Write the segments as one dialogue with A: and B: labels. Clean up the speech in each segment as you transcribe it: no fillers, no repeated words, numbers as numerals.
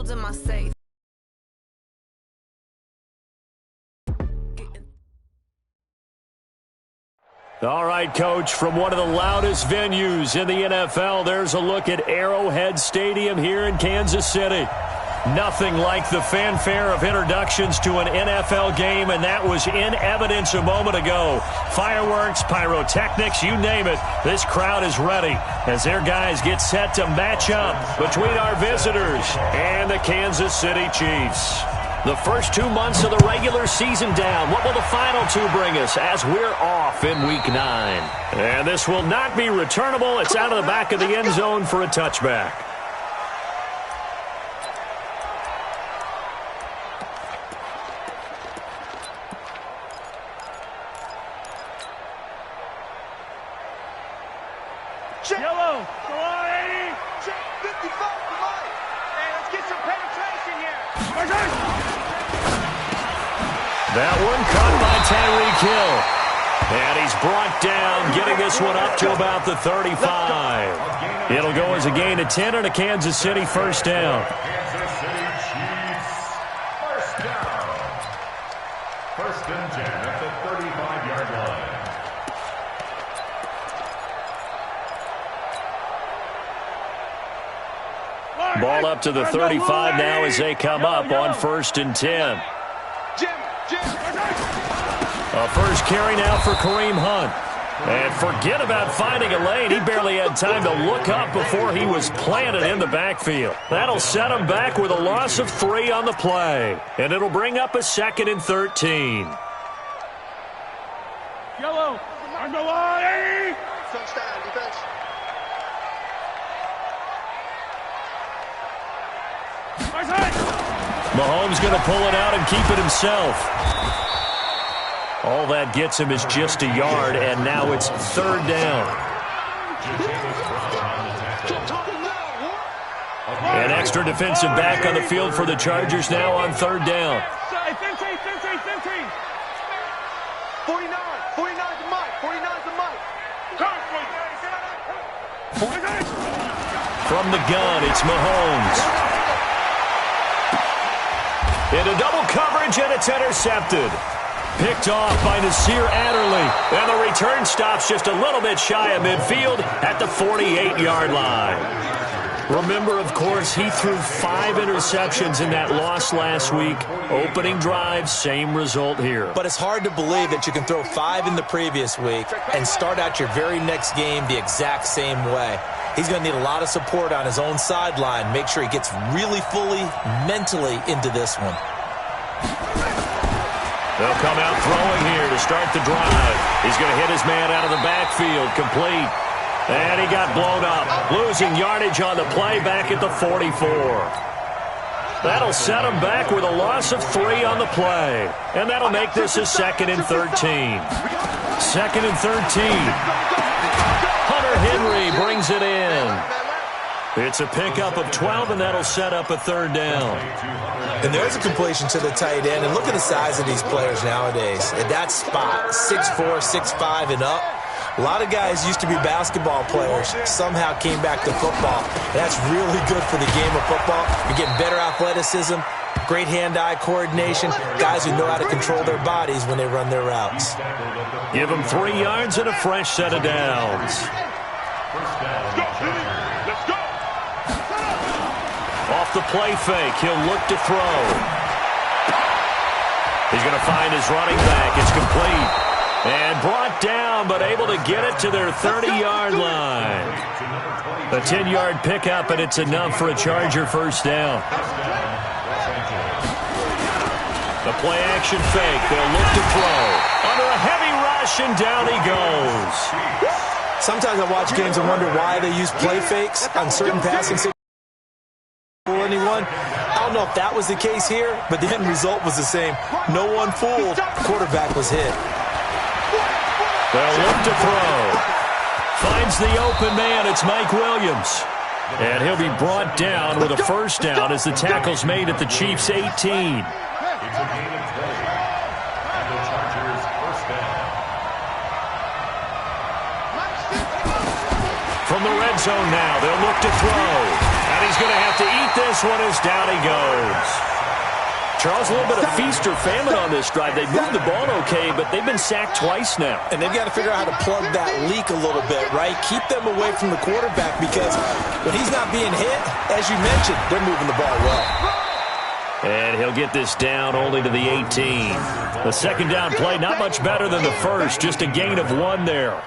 A: gold in my safe.
B: All right, Coach, from one of the loudest venues in the NFL, there's a look at Arrowhead Stadium here in Kansas City. Nothing like the fanfare of introductions to an NFL game, and that was in evidence a moment ago. Fireworks, pyrotechnics, you name it. This crowd is ready as their guys get set to match up between our visitors and the Kansas City Chiefs. The first 2 months of the regular season down. What will the final two bring us as we're off in Week 9? And this will not be returnable. It's out of the back of the end zone for a touchback.
C: Yellow, go on, 80. Check 55 to Mike. Hey, let's get some penetration here.
B: That one caught by Tyreek Hill. And he's brought down, getting this one up to about the 35. It'll go as a gain of 10 and a Kansas City first down.
D: Kansas City Chiefs, first down. First and 10 at the 35-yard line.
B: Ball up to the 35 now as they come up on first and 10. A first carry now for Kareem Hunt. And forget about finding a lane. He barely had time to look up before he was planted in the backfield. That'll set him back with a loss of 3 on the play. And it'll bring up a second and 13.
C: Yellow, on the line.
E: Touchdown, defense.
B: Mahomes going to pull it out and keep it himself. All that gets him is just a yard, and now it's third down. An extra defensive back on the field for the Chargers now on third down.
C: 49 to Mike. 49 to Mike.
B: From the gun, it's Mahomes. Into double coverage, and it's intercepted. Picked off by Nasir Adderley. And the return stops just a little bit shy of midfield at the 48-yard line. Remember, of course, he threw 5 interceptions in that loss last week. Opening drive, same result here.
F: But it's hard to believe that you can throw 5 in the previous week and start out your very next game the exact same way. He's going to need a lot of support on his own sideline. Make sure he gets really fully, mentally into this one.
B: They'll come out throwing here to start the drive. He's going to hit his man out of the backfield, complete. And he got blown up, losing yardage on the play back at the 44. That'll set him back with a loss of 3 on the play. And that'll make this a second and 13. Second and 13. Hunter Henry brings it in. It's a pickup of 12, and that'll set up a third down.
F: And there's a completion to the tight end. And look at the size of these players nowadays. At that spot, 6'4", 6'5", and up. A lot of guys used to be basketball players, somehow came back to football. That's really good for the game of football. You're getting better athleticism, great hand-eye coordination, guys who know how to control their bodies when they run their routes.
B: Give them 3 yards and a fresh set of downs. Off the play fake, he'll look to throw. He's going to find his running back. It's complete. And brought down, but able to get it to their 30-yard line. A 10-yard pickup, and it's enough for a Charger first down. The play-action fake. They'll look to throw. Under a heavy rush, and down he goes.
F: Sometimes I watch games and wonder why they use play fakes on certain passing situations. Anyone. I don't know if that was the case here, but the end result was the same. No one fooled. Quarterback was hit.
B: They'll look to throw. Finds the open man. It's Mike Williams. And he'll be brought down with a first down as the tackle's made at the Chiefs' 18.
D: It's a gain of 12. And the Chargers first down.
B: From the red red zone now. They'll look to throw. And he's going to have to eat this one as down he goes. Charles, a little bit of feast or famine on this drive. They moved the ball okay, but they've been sacked twice now.
F: And they've got to figure out how to plug that leak a little bit, right? Keep them away from the quarterback because when he's not being hit, as you mentioned, they're moving the ball well.
B: And he'll get this down only to the 18. The second down play, not much better than the first, just a gain of 1 there.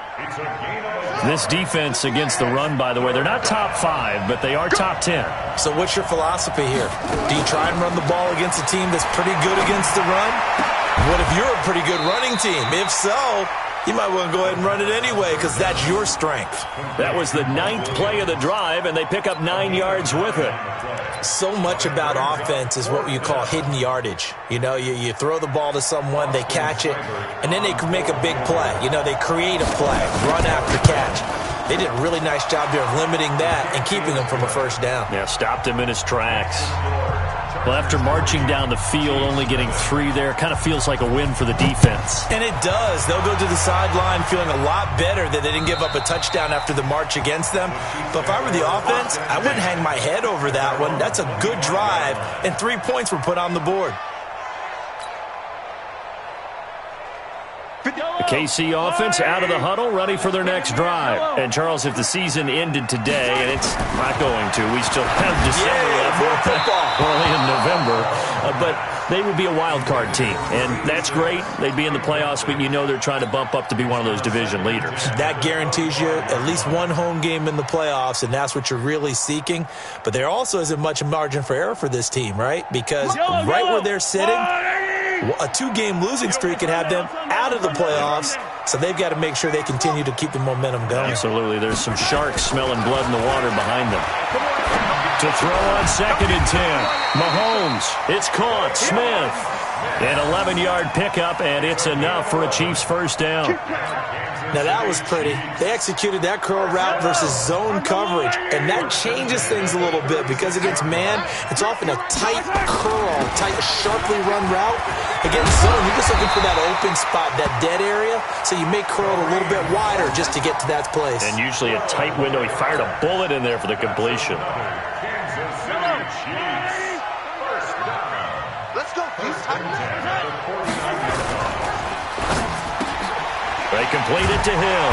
B: This defense against the run, by the way, they're not top 5, but they are top 10.
F: So what's your philosophy here? Do you try and run the ball against a team that's pretty good against the run? What if you're a pretty good running team? If so, you might want to go ahead and run it anyway because that's your strength.
B: That was the 9th play of the drive, and they pick up 9 yards with it.
F: So much about offense is what you call hidden yardage. You know, you throw the ball to someone, they catch it, and then they can make a big play. You know, they create a play, run after catch. They did a really nice job there of limiting that and keeping him from a first down.
B: Yeah, stopped him in his tracks. Well, after marching down the field, only getting 3 there, kind of feels like a win for the defense.
F: And it does. They'll go to the sideline feeling a lot better that they didn't give up a touchdown after the march against them. But if I were the offense, I wouldn't hang my head over that one. That's a good drive, and 3 points were put on the board.
B: The KC offense out of the huddle, ready for their next drive. And, Charles, if the season ended today, and it's not going to, we still have December left, early in November, but they would be a wild card team. And that's great. They'd be in the playoffs, but you know they're trying to bump up to be one of those division leaders.
F: That guarantees you at least one home game in the playoffs, and that's what you're really seeking. But there also isn't much margin for error for this team, right? Because right where they're sitting, a 2-game losing streak could have them out of the playoffs, so they've got to make sure they continue to keep the momentum going.
B: Absolutely. There's some sharks smelling blood in the water behind them. To throw on 2nd and 10. Mahomes. It's caught. Smith. An 11-yard pickup, and it's enough for a Chiefs first down.
F: Now, that was pretty. They executed that curl route versus zone coverage, and that changes things a little bit because against man, it's often a tight curl, tight, sharply run route. Against zone, you're just looking for that open spot, that dead area, so you make curl a little bit wider just to get to that place.
B: And usually a tight window. He fired a bullet in there for the completion.
C: Let's go,
B: They complete it to Hill.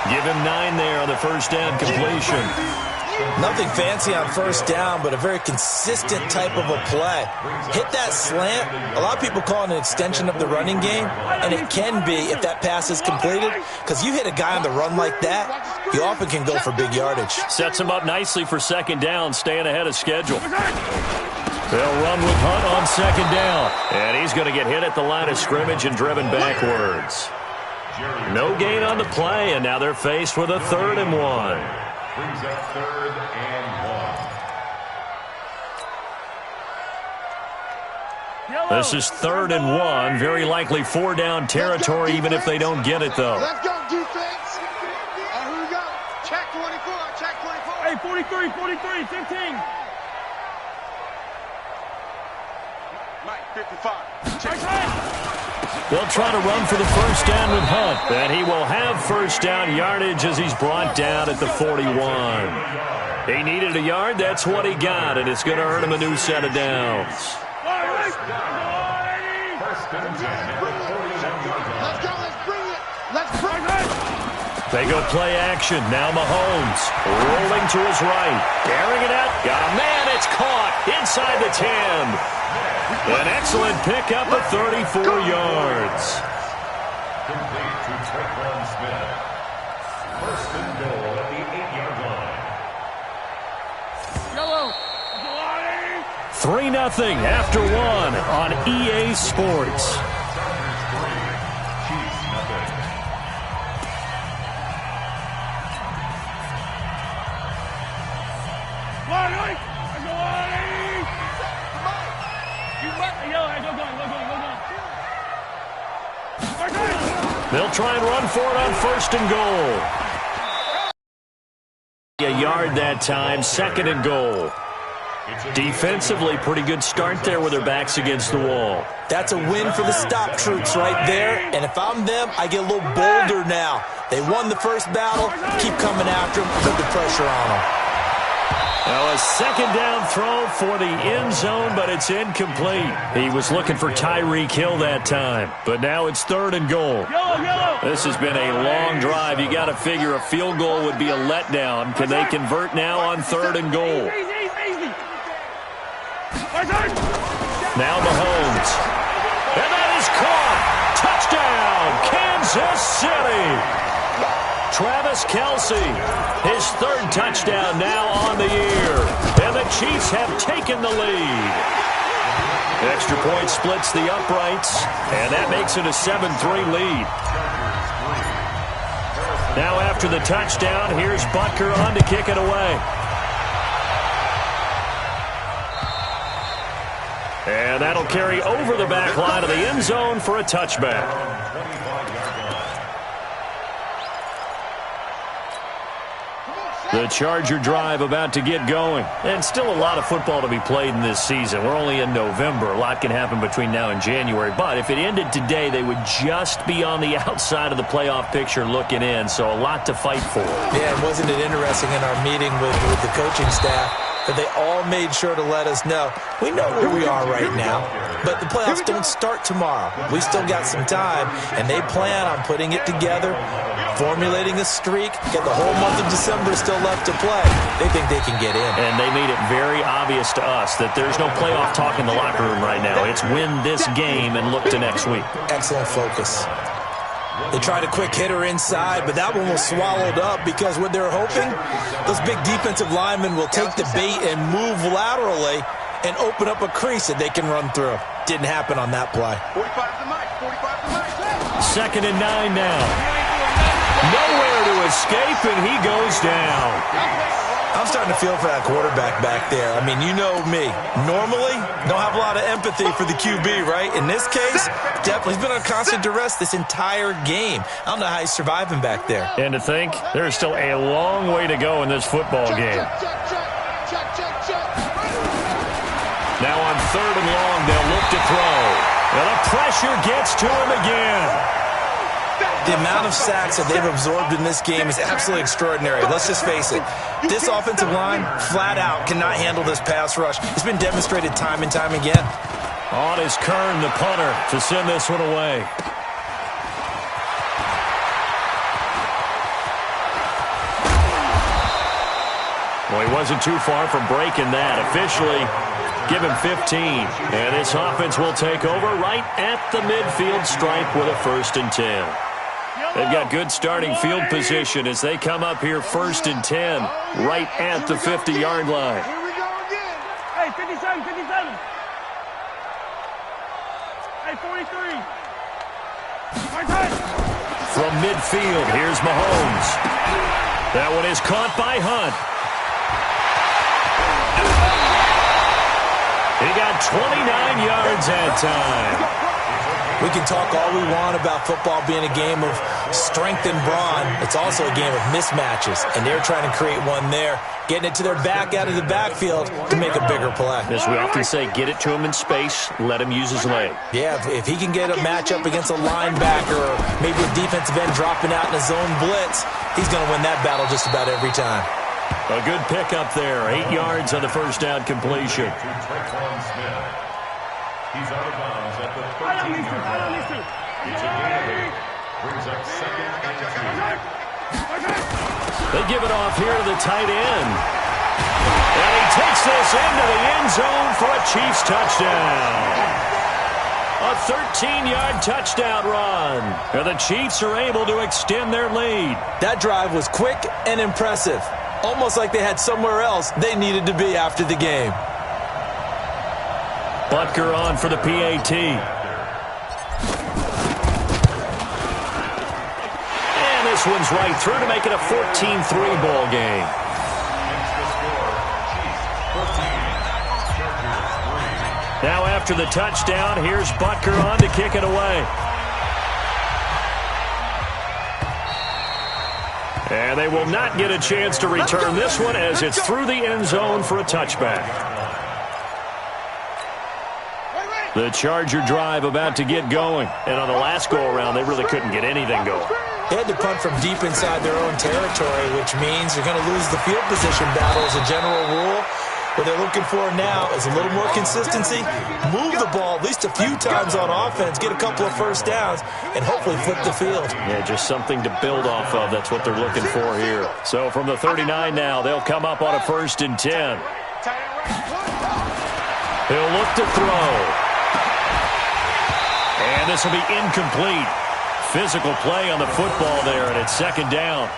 B: Give him 9 there on the first down completion.
F: Nothing fancy on first down, but a very consistent type of a play. Hit that slant. A lot of people call it an extension of the running game, and it can be if that pass is completed, because you hit a guy on the run like that, you often can go for big yardage.
B: Sets him up nicely for second down, staying ahead of schedule. They'll run with Hunt on second down. And he's going to get hit at the line of scrimmage and driven backwards. No gain on the play, and now they're faced with a 3rd and 1.
D: Brings up 3rd and 1.
B: This is 3rd and 1. Very likely 4-down territory, even if they don't get it, though.
C: Let's go, defense. Here we go. Check 24. Check 24. Hey, 43, 43, 15. Mike, 55. Check.
B: They'll try to run for the first down with Hunt. And he will have first down yardage as he's brought down at the 41. He needed a yard. That's what he got, and it's going to earn him a new set of downs.
D: First and 10 at the 41-yard line.
C: Let's go. Let's bring it. Let's bring it.
B: They go play action. Now Mahomes rolling to his right. Airing it out. Got a man. It's caught inside the 10. An excellent pickup of 34 yards.
D: Complete to Traquan Smith. First and goal at the 8-yard line.
B: 3-0 after 1 on EA Sports. They'll try and run for it on 1st and goal. A yard that time, 2nd and goal. Defensively, pretty good start there with their backs against the wall.
F: That's a win for the stop troops right there. And if I'm them, I get a little bolder now. They won the first battle. Keep coming after them. Put the pressure on them.
B: Now a second down throw for the end zone, but it's incomplete. He was looking for Tyreek Hill that time, but now it's 3rd and goal. This has been a long drive. You got to figure a field goal would be a letdown. Can they convert now on 3rd and goal? Now Mahomes. And that is caught. Touchdown, Kansas City. Travis Kelce, his 3rd touchdown now on the year. And the Chiefs have taken the lead. Extra point splits the uprights, and that makes it a 7-3 lead. Now after the touchdown, here's Butker on to kick it away. And that'll carry over the back line of the end zone for a touchback. The Charger drive about to get going. And still a lot of football to be played in this season. We're only in November. A lot can happen between now and January. But if it ended today, they would just be on the outside of the playoff picture looking in. So a lot to fight for.
F: Yeah, and wasn't it interesting in our meeting with the coaching staff that they all made sure to let us know, we know where we are right now, but the playoffs don't start tomorrow. We still got some time, and they plan on putting it together, formulating a streak, get the whole month of December still left to play. They think they can get in.
B: And they made it very obvious to us that there's no playoff talk in the locker room right now. It's win this game and look to next week.
F: Excellent focus. They tried a quick hitter inside, but that one was swallowed up because what they're hoping, those big defensive linemen will take the bait and move laterally and open up a crease that they can run through. Didn't happen on that play.
C: 45 to Mike, 45 to Mike.
B: 2nd and 9 now. Nowhere to escape, and he goes down.
F: I'm starting to feel for that quarterback back there. I mean, you know me. Normally, don't have a lot of empathy for the QB, right? In this case, definitely he's been under constant duress this entire game. I don't know how he's surviving back there.
B: And to think, there's still a long way to go in this football game. Now on 3rd and long, they'll look to throw. And the pressure gets to him again.
F: The amount of sacks that they've absorbed in this game is absolutely extraordinary. Let's just face it. This offensive line, flat out, cannot handle this pass rush. It's been demonstrated time and time again.
B: On is Kern, the punter, to send this one away. Well, he wasn't too far from breaking that. Officially, give him 15. And this offense will take over right at the midfield stripe with a 1st and 10. They've got good starting field position as they come up here 1st and 10 right at the 50-yard line.
C: Here we go again. Hey, 57, 57. Hey, 43.
B: From midfield, here's Mahomes. That one is caught by Hunt. He got 29 yards that time.
F: We can talk all we want about football being a game of strength and brawn. It's also a game of mismatches, and they're trying to create one there, getting it to their back out of the backfield to make a bigger play.
B: As we often say, get it to him in space, let him use his leg.
F: Yeah, if he can get a matchup against a linebacker or maybe a defensive end dropping out in a zone blitz, he's going to win that battle just about every time.
B: A good pickup there, 8 yards on the 1st down completion.
D: He's out of bounds at the 13-yard line. It's a gain. Brings up 2nd and 2.
B: They give it off here to the tight end. And he takes this into the end zone for a Chiefs touchdown. A 13-yard touchdown run. And the Chiefs are able to extend their lead.
F: That drive was quick and impressive. Almost like they had somewhere else they needed to be after the game.
B: Butker on for the PAT. And this one's right through to make it a 14-3 ball game. Now after the touchdown, here's Butker on to kick it away. And they will not get a chance to return this one as it's through the end zone for a touchback. The Charger drive about to get going. And on the last go-around, they really couldn't get anything going.
F: They had to punt from deep inside their own territory, which means you're going to lose the field position battle as a general rule. What they're looking for now is a little more consistency, move the ball at least a few times on offense, get a couple of first downs, and hopefully flip the field.
B: Yeah, just something to build off of. That's what they're looking for here. So from the 39 now, they'll come up on a 1st and 10. He'll look to throw. And this will be incomplete. Physical play on the football there, and it's 2nd down.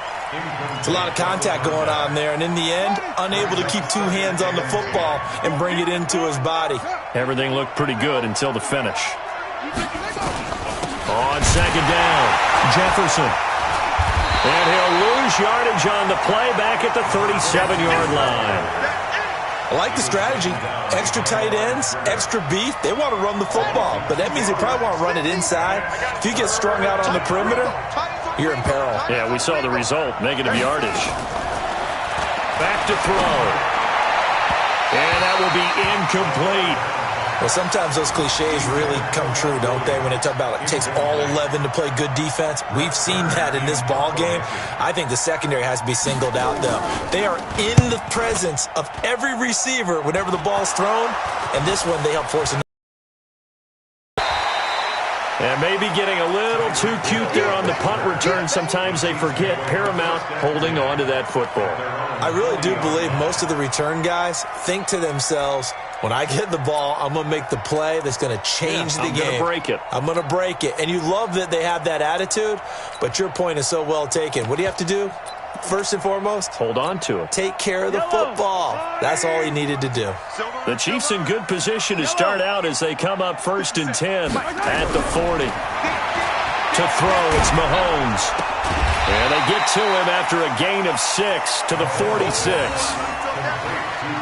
F: It's a lot of contact going on there, and in the end, unable to keep 2 hands on the football and bring it into his body.
B: Everything looked pretty good until the finish. On 2nd down, Jefferson. And he'll lose yardage on the play back at the 37-yard line.
F: I like the strategy. Extra tight ends, extra beef. They want to run the football, but that means they probably want to run it inside. If you get strung out on the perimeter, you're in peril.
B: Yeah, we saw the result, negative yardage. Back to throw. And that will be incomplete.
F: Well, sometimes those cliches really come true, don't they? When they talk about it takes all 11 to play good defense. We've seen that in this ball game. I think the secondary has to be singled out, though. They are in the presence of every receiver whenever the ball's thrown, and this one they help force it.
B: And maybe getting a little too cute there on the punt return. Sometimes they forget paramount holding on to that football.
F: I really do believe most of the return guys think to themselves, when I get the ball, I'm going to make the play that's going to change the game.
B: I'm going to break it.
F: I'm going to break it. And you love that they have that attitude, but your point is so well taken. What do you have to do? First and foremost,
B: hold on to it.
F: Take care of the football. That's all he needed to do.
B: The Chiefs in good position to start out as they come up 1st and 10 at the 40. To throw, it's Mahomes. And they get to him after a gain of 6 to the 46.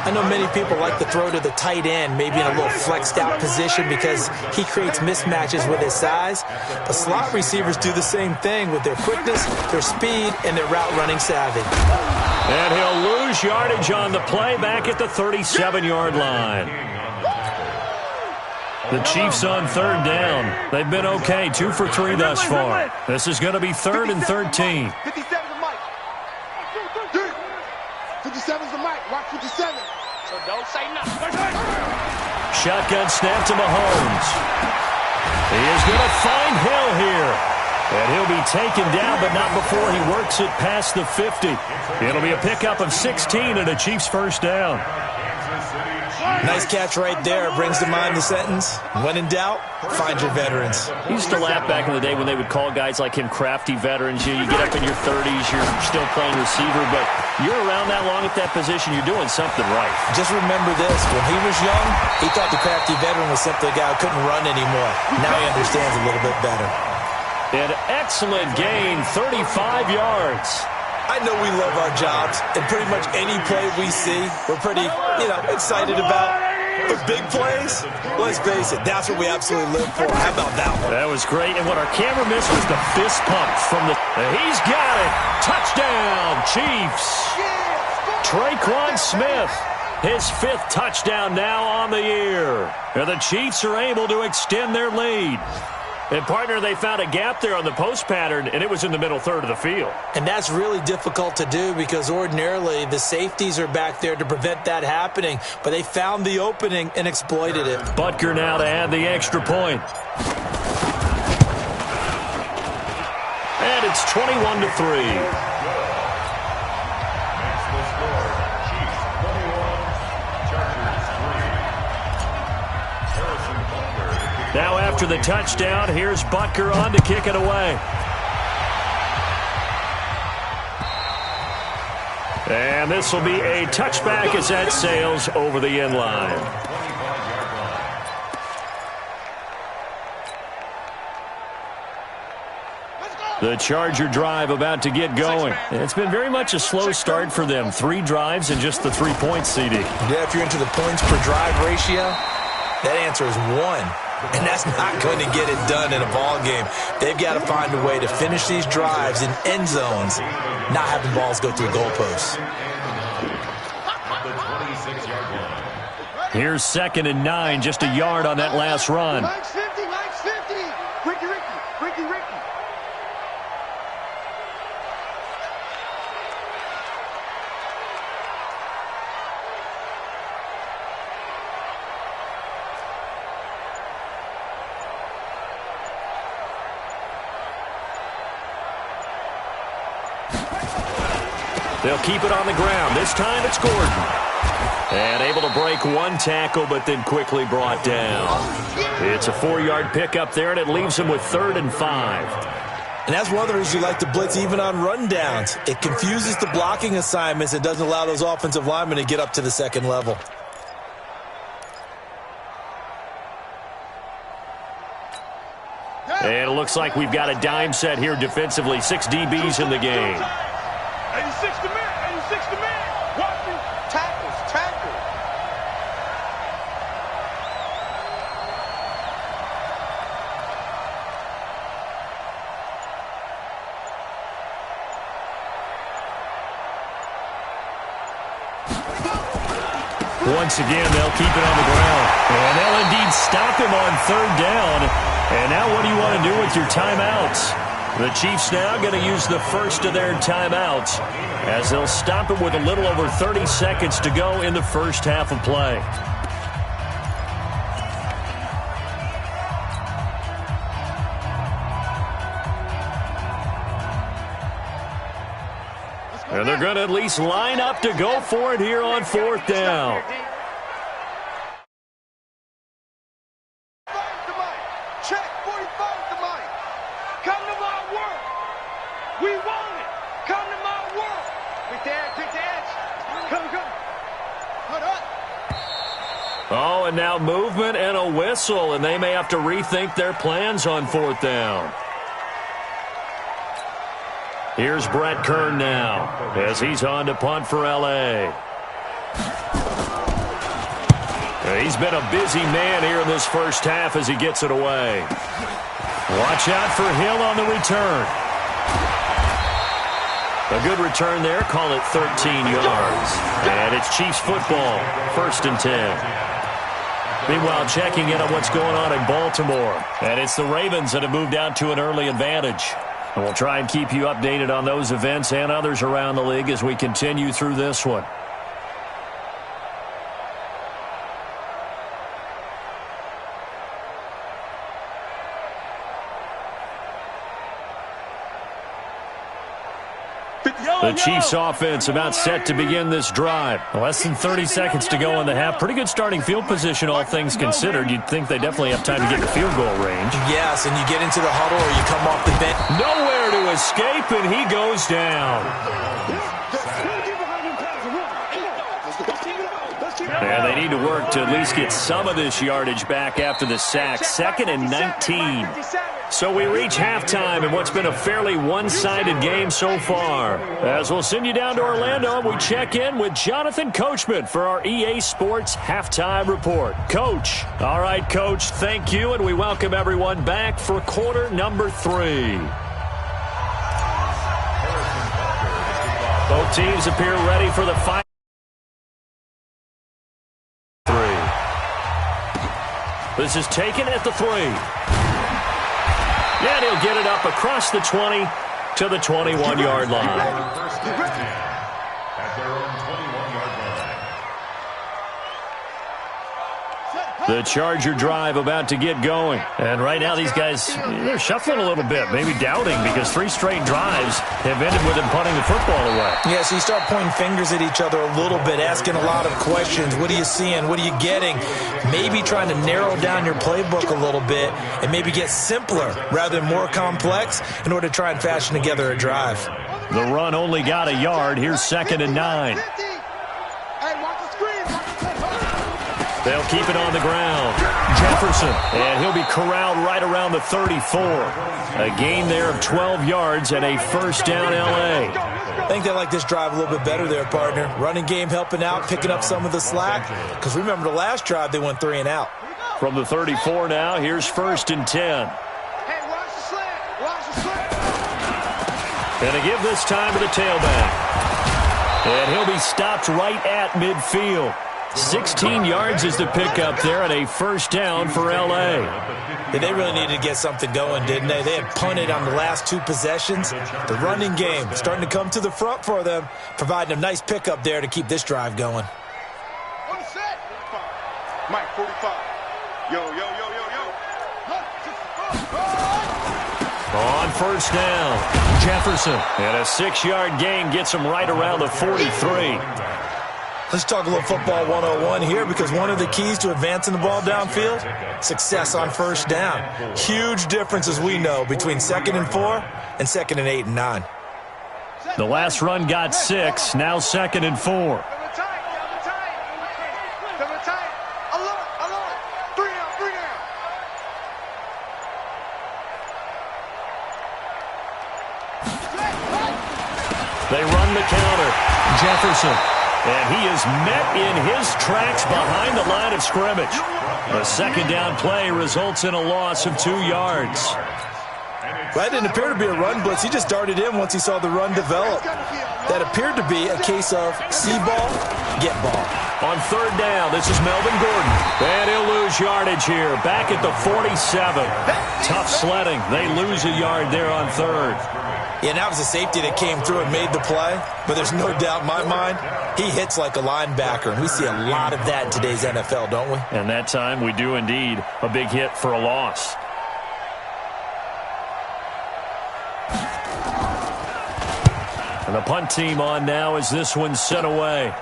F: I know many people like to throw to the tight end, maybe in a little flexed out position because he creates mismatches with his size. But slot receivers do the same thing with their quickness, their speed, and their route running savvy.
B: And he'll lose yardage on the play back at the 37-yard line. The Chiefs on 3rd down. They've been okay, 2 for 3 thus far. This is going to be 3rd and 13.
C: 57's the mic. 57's the mic. Watch 57. So don't say nothing.
B: Shotgun snap to Mahomes. He is going to find Hill here. And he'll be taken down, but not before he works it past the 50. It'll be a pickup of 16 and a Chiefs 1st down.
F: Nice catch right there. Brings to mind the sentence, when in doubt, find your veterans.
B: He used to laugh back in the day when they would call guys like him crafty veterans. You get up in your 30s, you're still playing receiver, but you're around that long at that position, you're doing something right.
F: Just remember this. When he was young, he thought the crafty veteran was simply a guy who couldn't run anymore. Now he understands a little bit better.
B: An excellent gain, 35 yards.
F: I know we love our jobs, and pretty much any play we see, we're pretty, excited about. But big plays, let's face it, that's what we absolutely live for. How about that one?
B: That was great, and what our camera missed was the fist pump from the... He's got it! Touchdown, Chiefs! Traquan Smith, his 5th touchdown now on the year. And the Chiefs are able to extend their lead. And, partner, they found a gap there on the post pattern, and it was in the middle 3rd of the field.
F: And that's really difficult to do because ordinarily the safeties are back there to prevent that happening. But they found the opening and exploited it.
B: Butker now to add the extra point. And it's 21-3. Now after the touchdown, here's Butker on to kick it away. And this will be a touchback as that sails over the end line. The Charger drive about to get going. It's been very much a slow start for them. 3 drives and just the 3 points, CD.
F: Yeah, if you're into the points per drive ratio, that answer is 1. And that's not going to get it done in a ball game. They've got to find a way to finish these drives in end zones, not having balls go through goalposts.
B: Here's 2nd and 9, just a yard on that last run.
C: Mike's 50, Mike's 50. Ricky.
B: They'll keep it on the ground. This time it's Gordon. And able to break one tackle, but then quickly brought down. It's a 4-yard pickup there, and it leaves him with 3rd and 5.
F: And that's one of the reasons you like to blitz even on rundowns. It confuses the blocking assignments. It doesn't allow those offensive linemen to get up to the second level.
B: And it looks like we've got a dime set here defensively. 6 DBs in the game.
C: 86 to man, 86 to man. Watch me. Tackles.
B: Once again, they'll keep it on the ground. And they'll indeed stop him on 3rd down. And now what do you want to do with your timeouts? The Chiefs now going to use the first of their timeouts as they'll stop it with a little over 30 seconds to go in the first half of play. And they're going to at least line up to go for it here on 4th down.
C: Check 45 to Mike. Come to my world. We want it. Come to my world. Quick dance. Come. Put up.
B: Oh, and now movement and a whistle, and they may have to rethink their plans on 4th down. Here's Brett Kern now as he's on to punt for L.A. He's been a busy man here in this first half as he gets it away. Watch out for Hill on the return. A good return there. Call it 13 yards. And it's Chiefs football. 1st and 10. Meanwhile, checking in on what's going on in Baltimore. And it's the Ravens that have moved out to an early advantage. And we'll try and keep you updated on those events and others around the league as we continue through this one. The Chiefs offense about set to begin this drive. Less than 30 seconds to go in the half. Pretty good starting field position, all things considered. You'd think they definitely have time to get to field goal range.
F: Yes, and you get into the huddle or you come off the bench.
B: Nowhere to escape, and he goes down. And they need to work to at least get some of this yardage back after the sack. 2nd and 19. So we reach halftime in what's been a fairly one-sided game so far. As we'll send you down to Orlando, we check in with Jonathan Coachman for our EA Sports Halftime Report. Coach. All right, Coach, thank you, and we welcome everyone back for quarter number 3. Both teams appear ready for the fight. This is taken at the 3. And he'll get it up across the 20 to the 21-yard line.
D: At their own 21-yard line.
B: The Charger drive about to get going. And right now these guys, they're shuffling a little bit, maybe doubting, because 3 straight drives have ended with them punting the football away.
F: Yeah, so you start pointing fingers at each other a little bit, asking a lot of questions. What are you seeing? What are you getting? Maybe trying to narrow down your playbook a little bit and maybe get simpler rather than more complex in order to try and fashion together a drive.
B: The run only got a yard. Here's 2nd and 9. They'll keep it on the ground. Jefferson, and he'll be corralled right around the 34. A gain there of 12 yards and a first down L.A.
F: I think they like this drive a little bit better there, partner. Running game helping out, picking up some of the slack. Because remember the last drive, they went 3 and out.
B: From the 34 now, here's 1st and 10.
C: Hey, watch the slant. Watch the slant.
B: And a give this time to the tailback. And he'll be stopped right at midfield. 16 yards is the pickup there and a first down for L.A.
F: Yeah, they really needed to get something going, didn't they? They had punted on the last 2 possessions. The running game starting to come to the front for them, providing a nice pickup there to keep this drive going.
C: On the set. Mike, 45. Yo, yo, yo, yo, yo.
B: On first down, Jefferson. And a 6-yard gain gets him right around the 43.
F: Let's talk a little football 101 here, because one of the keys to advancing the ball downfield, success on first down. Huge difference, as we know, between 2nd and 4 and 2nd and 8 and 9.
B: The last run got 6, now 2nd and 4. They run the counter. Jefferson. And he is met in his tracks behind the line of scrimmage. A second down play results in a loss of 2 yards.
F: That didn't appear to be a run blitz. He just darted in once he saw the run develop. That appeared to be a case of see ball, get ball.
B: On third down, this is Melvin Gordon. And he'll lose yardage here. Back at the 47. Tough sledding. They lose a yard there on third.
F: Yeah, and that was a safety that came through and made the play. But there's no doubt in my mind, he hits like a linebacker. And we see a lot of that in today's NFL, don't we?
B: And that time we do indeed. A big hit for a loss. And the punt team on now as this one's sent away.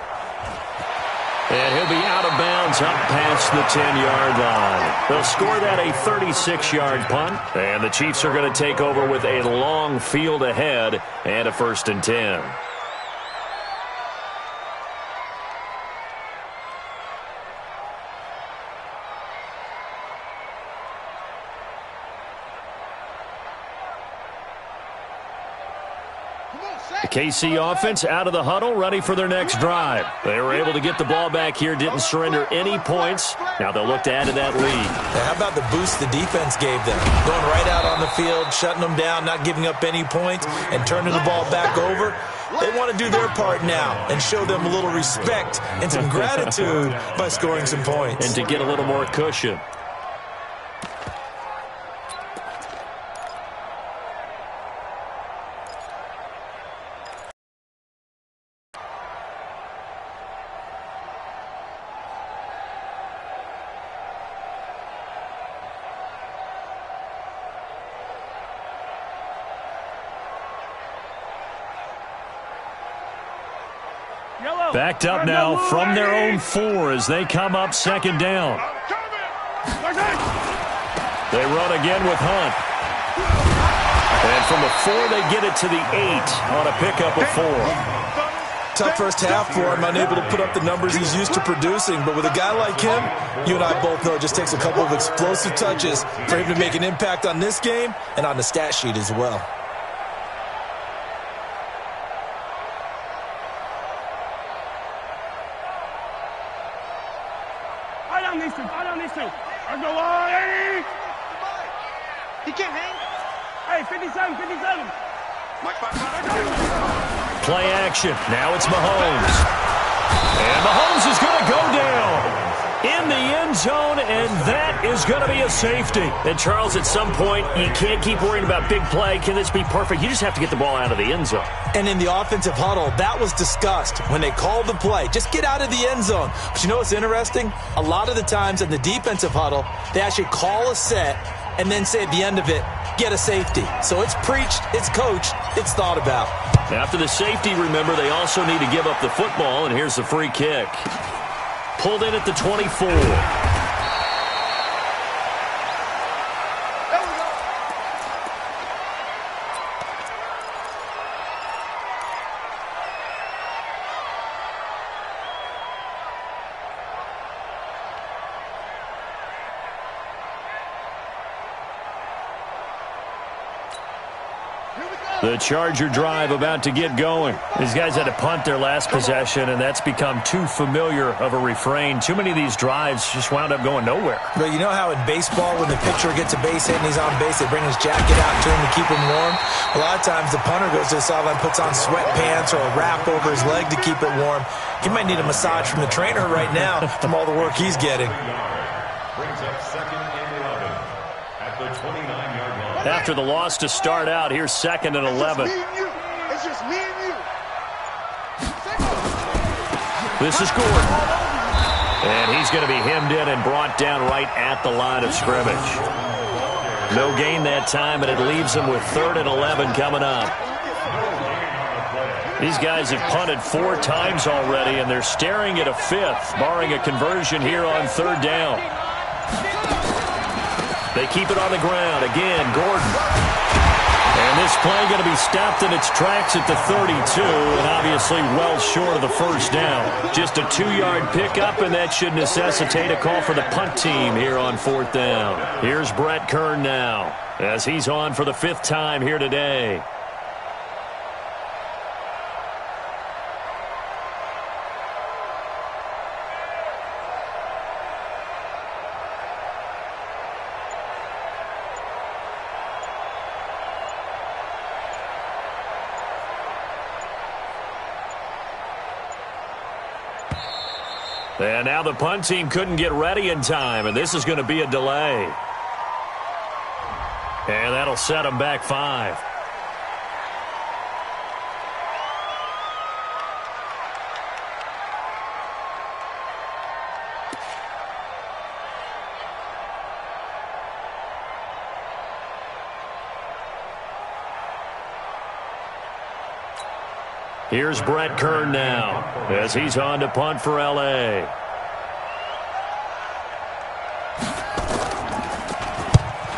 B: And he'll be out of bounds up past the 10-yard line. They'll score that a 36-yard punt. And the Chiefs are going to take over with a long field ahead and a 1st and 10. The KC offense out of the huddle, ready for their next drive. They were able to get the ball back here, didn't surrender any points. Now they'll look to add to that lead.
F: How about the boost the defense gave them? Going right out on the field, shutting them down, not giving up any points, and turning the ball back over. They want to do their part now and show them a little respect and some gratitude by scoring some points.
B: And to get a little more cushion. Backed up now from their own 4 as they come up 2nd down. They run again with Hunt. And from the 4, they get it to the 8 on a pickup of 4.
F: Tough first half for him, unable to put up the numbers he's used to producing. But with a guy like him, you and I both know it just takes a couple of explosive touches for him to make an impact on this game and on the stat sheet as well.
C: He can't hang.
A: Hey, 57, 57.
B: Play action. Now it's Mahomes. And Mahomes is going to go down in the end zone, and that is going to be a safety. And, Charles, at some point, you can't keep worrying about big play. Can this be perfect? You just have to get the ball out of the end zone.
F: And in the offensive huddle, that was discussed when they called the play. Just get out of the end zone. But you know what's interesting? A lot of the times in the defensive huddle, they actually call a set and then say at the end of it, get a safety. So it's preached, it's coached, it's thought about.
B: After the safety, remember, they also need to give up the football, and here's the free kick. Pulled in at the 24.
C: Here we go.
B: The Charger drive about to get going. These guys had to punt their last possession, and that's become too familiar of a refrain. Too many of these drives just wound up going nowhere.
F: But you know how in baseball, when the pitcher gets a base hit and he's on base, they bring his jacket out to him to keep him warm? A lot of times the punter goes to the sideline, puts on sweatpants or a wrap over his leg to keep it warm. He might need a massage from the trainer right now from all the work he's getting.
D: Brings up second and 11 at the 29-yard line.
B: After the loss to start out, here's second and 11.
C: It's just me and you.
B: This is Gordon. And he's going to be hemmed in and brought down right at the line of scrimmage. No gain that time, and it leaves him with 3rd and 11 coming up. These guys have punted 4 times already, and they're staring at a 5th, barring a conversion here on 3rd down. They keep it on the ground. Again, Gordon. And this play going to be stopped in its tracks at the 32, and obviously well short of the first down. Just a 2-yard pickup, and that should necessitate a call for the punt team here on 4th down. Here's Brett Kern now, as he's on for the 5th time here today. And now the punt team couldn't get ready in time, and this is going to be a delay. And that'll set them back 5. Here's Brett Kern now, as he's on to punt for L.A.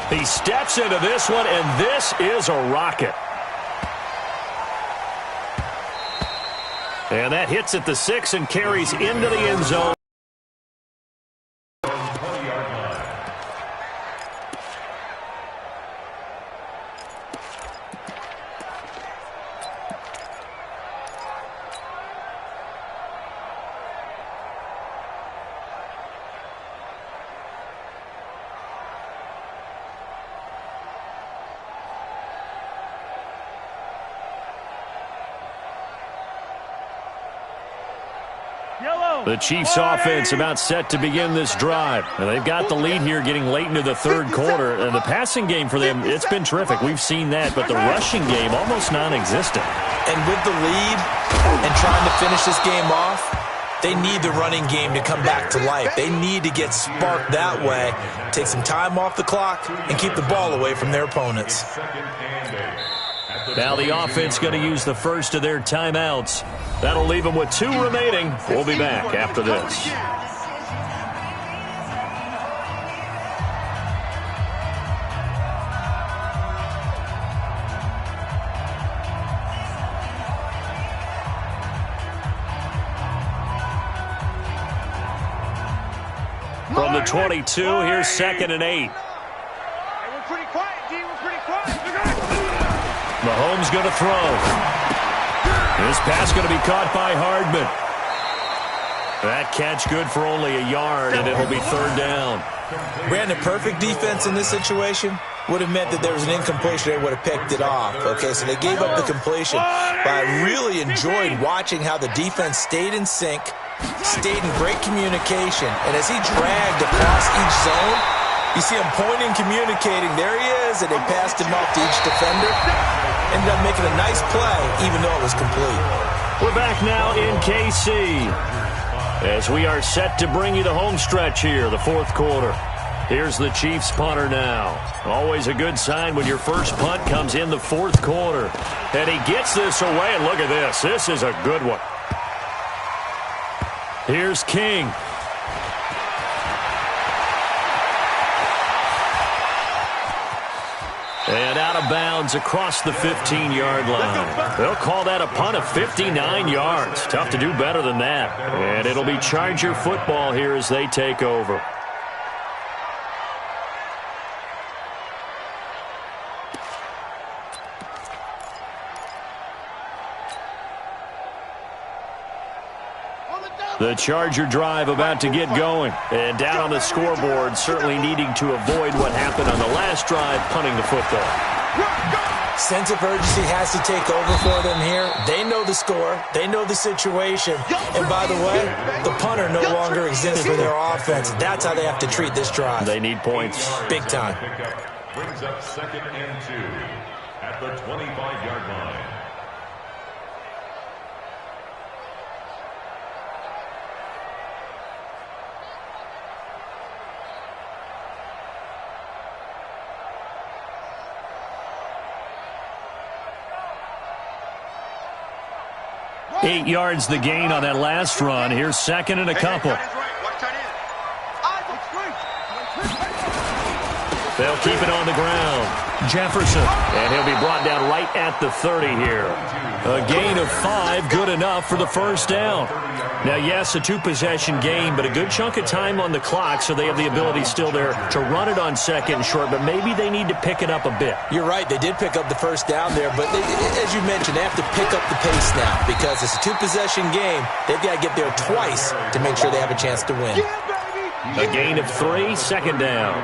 B: He steps into this one, and this is a rocket. And that hits at the 6 and carries into the end zone. The Chiefs offense about set to begin this drive. And they've got the lead here getting late into the 3rd quarter. And the passing game for them, it's been terrific. We've seen that. But the rushing game, almost non-existent.
F: And with the lead and trying to finish this game off, they need the running game to come back to life. They need to get sparked that way, take some time off the clock, and keep the ball away from their opponents.
B: Now the offense going to use the first of their timeouts. That'll leave them with 2 remaining. We'll be back after this. From the 22, here's 2nd and 8.
C: We're pretty quiet, D. We're pretty quiet.
B: Mahomes going to throw. This pass going to be caught by Hardman. That catch good for only a yard, and it'll be 3rd down.
F: Brandon, perfect defense in this situation would have meant that there was an incompletion. They would have picked it off. Okay, so they gave up the completion. But I really enjoyed watching how the defense stayed in sync, stayed in great communication, and as he dragged across each zone, you see him pointing, communicating. There he is, and they passed him off to each defender. Ended up making a nice play, even though it was complete.
B: We're back now in KC as we are set to bring you the home stretch here, the 4th quarter. Here's the Chiefs punter now. Always a good sign when your first punt comes in the 4th quarter. And he gets this away, and look at this. This is a good one. Here's King. And out of bounds across the 15-yard line. They'll call that a punt of 59 yards. Tough to do better than that. And it'll be Charger football here as they take over. The Charger drive about to get going. And down on the scoreboard, certainly needing to avoid what happened on the last drive, punting the football.
F: Sense of urgency has to take over for them here. They know the score. They know the situation. And by the way, the punter no longer exists for their offense. That's how they have to treat this drive.
B: They need points.
F: Big time.
D: Brings up 2nd and 2 at the 25-yard line.
B: Eight yards the gain on that last run. Here's 2nd and a couple. They'll keep it on the ground. Jefferson, and he'll be brought down right at the 30 here. A gain of 5, good enough for the first down. Now, yes, a 2-possession game, but a good chunk of time on the clock, so they have the ability still there to run it on 2nd and short, but maybe they need to pick it up a bit.
F: You're right. They did pick up the first down there, but as you mentioned, they have to pick up the pace now because it's a 2-possession game. They've got to get there twice to make sure they have a chance to win.
B: A gain of 3, 2nd down.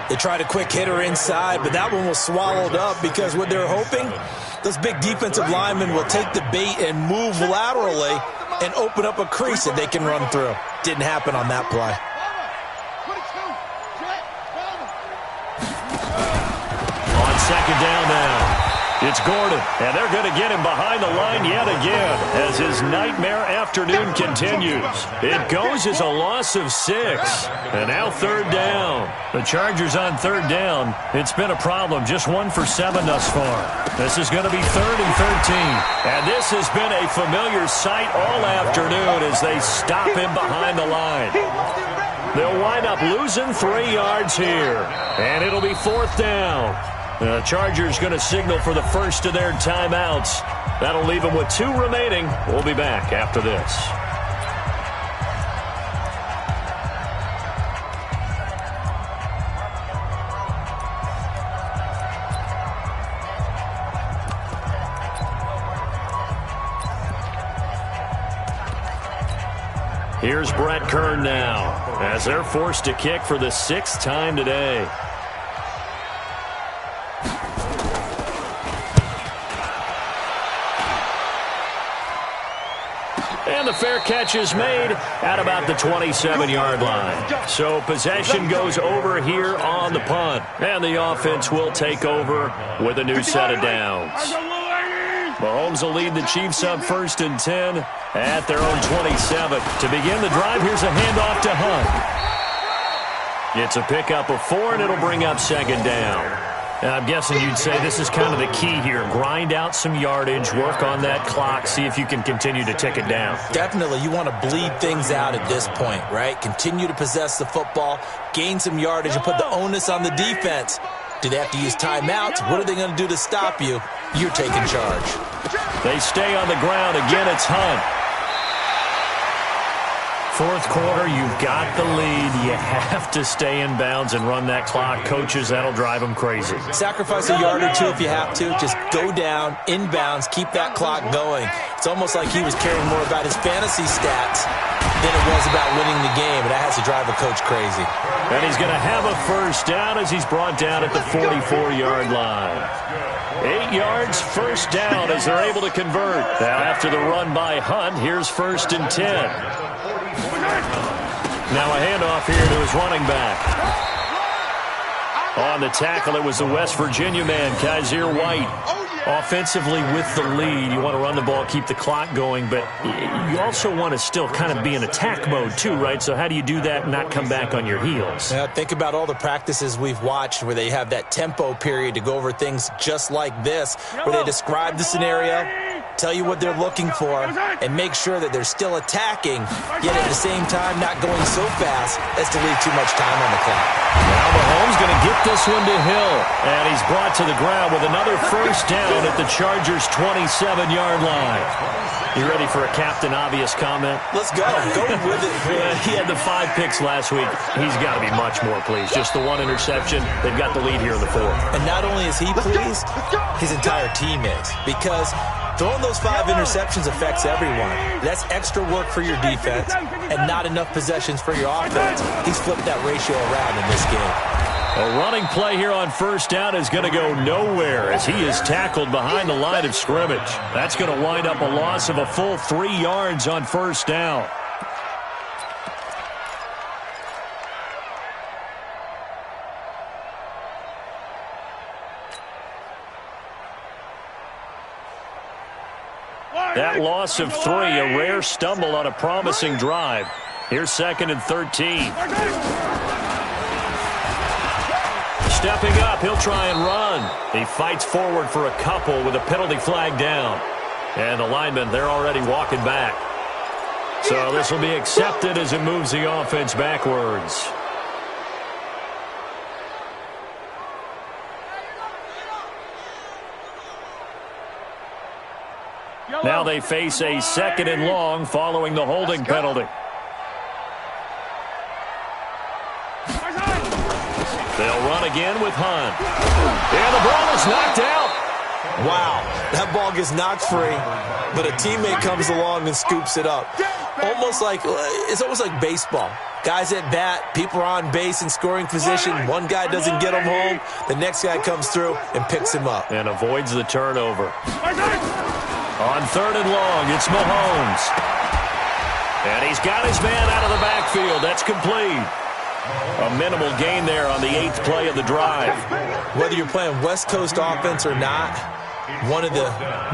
F: They tried a quick hitter inside, but that one was swallowed up because what they're hoping, those big defensive linemen will take the bait and move laterally and open up a crease that they can run through. Didn't happen on that play.
B: On 2nd down now. It's Gordon, and they're going to get him behind the line yet again as his nightmare afternoon continues. It goes as a loss of 6, and now 3rd down. The Chargers on 3rd down. It's been a problem, just 1 for 7 thus far. This is going to be 3rd and 13, and this has been a familiar sight all afternoon as they stop him behind the line. They'll wind up losing 3 yards here, and it'll be 4th down. The Chargers going to signal for the first of their timeouts. That'll leave them with 2 remaining. We'll be back after this. Here's Brett Kern now as they're forced to kick for the 6th time today. And the fair catch is made at about the 27-yard line. So possession goes over here on the punt. And the offense will take over with a new set of downs. Mahomes will lead the Chiefs up 1st and 10 at their own 27. To begin the drive, here's a handoff to Hunt. It's a pickup of 4, and it'll bring up 2nd down. I'm guessing you'd say this is kind of the key here. Grind out some yardage, work on that clock, see if you can continue to tick it down.
F: Definitely. You want to bleed things out at this point, right? Continue to possess the football, gain some yardage, and put the onus on the defense. Do they have to use timeouts? What are they going to do to stop you? You're taking charge.
B: They stay on the ground. Again, it's Hunt. 4th quarter, you've got the lead. You have to stay in bounds and run that clock. Coaches, that'll drive them crazy.
F: Sacrifice a yard or 2 if you have to. Just go down, in bounds, keep that clock going. It's almost like he was caring more about his fantasy stats than it was about winning the game, and that has to drive a coach crazy.
B: And he's going to have a first down as he's brought down at the 44-yard line. 8 yards, first down as they're able to convert. Now after the run by Hunt, here's 1st and 10. Now a handoff here to his running back. On the tackle, it was the West Virginia man, Kaiser White. Offensively with the lead, you want to run the ball, keep the clock going, but you also want to still kind of be in attack mode too, right? So how do you do that and not come back on your heels?
F: Yeah, think about all the practices we've watched where they have that tempo period to go over things just like this, where they describe the scenario, tell you what they're looking for, and make sure that they're still attacking, yet at the same time not going so fast as to leave too much time on the clock.
B: Now Mahomes going to get this one to Hill, and he's brought to the ground with another first down at the Chargers' 27-yard line. You ready for a Captain Obvious comment?
F: Let's go. Go with it.
B: He had the 5 picks last week. He's got to be much more pleased. Just the 1 interception. They've got the lead here in the 4th.
F: And not only is he pleased, his entire team is. Because Throwing those 5 interceptions affects everyone. That's extra work for your defense and not enough possessions for your offense. He's flipped that ratio around in this game.
B: A running play here on first down is going to go nowhere as he is tackled behind the line of scrimmage. That's going to wind up a loss of a full 3 yards on first down. That loss of 3, a rare stumble on a promising drive. Here's 2nd and 13. Stepping up, he'll try and run. He fights forward for a couple with a penalty flag down. And the linemen, they're already walking back. So this will be accepted as it moves the offense backwards. Now they face a 2nd and long following the holding penalty. They'll run again with Hunt. And the ball is knocked out.
F: Wow, that ball gets knocked free, but a teammate comes along and scoops it up. It's almost like baseball. Guys at bat, people are on base in scoring position. One guy doesn't get him home. The next guy comes through and picks him up.
B: And avoids the turnover. On 3rd and long, it's Mahomes. And he's got his man out of the backfield. That's complete. A minimal gain there on the 8th play of the drive.
F: Whether you're playing West Coast offense or not, one of the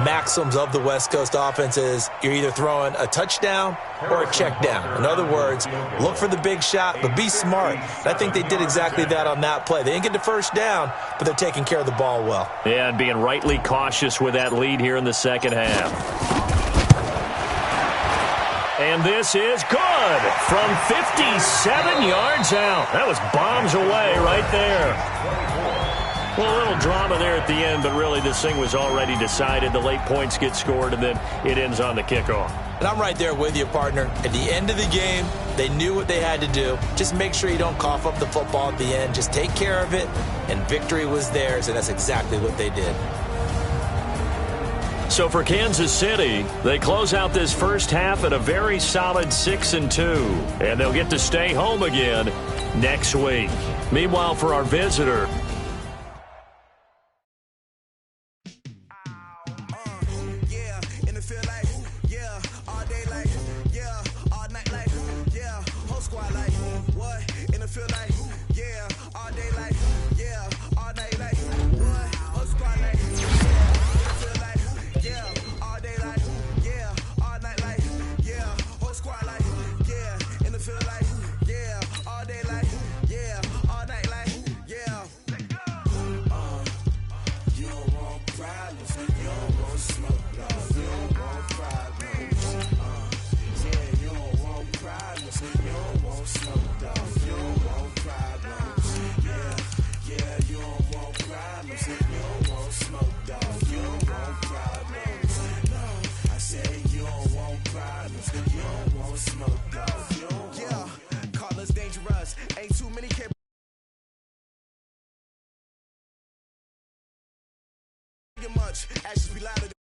F: maxims of the West Coast offense is you're either throwing a touchdown or a check down. In other words, look for the big shot, but be smart. And I think they did exactly that on that play. They didn't get the first down, but they're taking care of the ball well.
B: Yeah, and being rightly cautious with that lead here in the second half. And this is good from 57 yards out. That was bombs away right there. Well, a little drama there at the end, but really this thing was already decided. The late points get scored, and then it ends on the kickoff.
F: And I'm right there with you, partner. At the end of the game, they knew what they had to do. Just make sure you don't cough up the football at the end. Just take care of it, and victory was theirs, and that's exactly what they did.
B: So for Kansas City, they close out this first half at a very solid 6-2, and they'll get to stay home again next week. Meanwhile, for our visitor,
E: much. Actions be louder than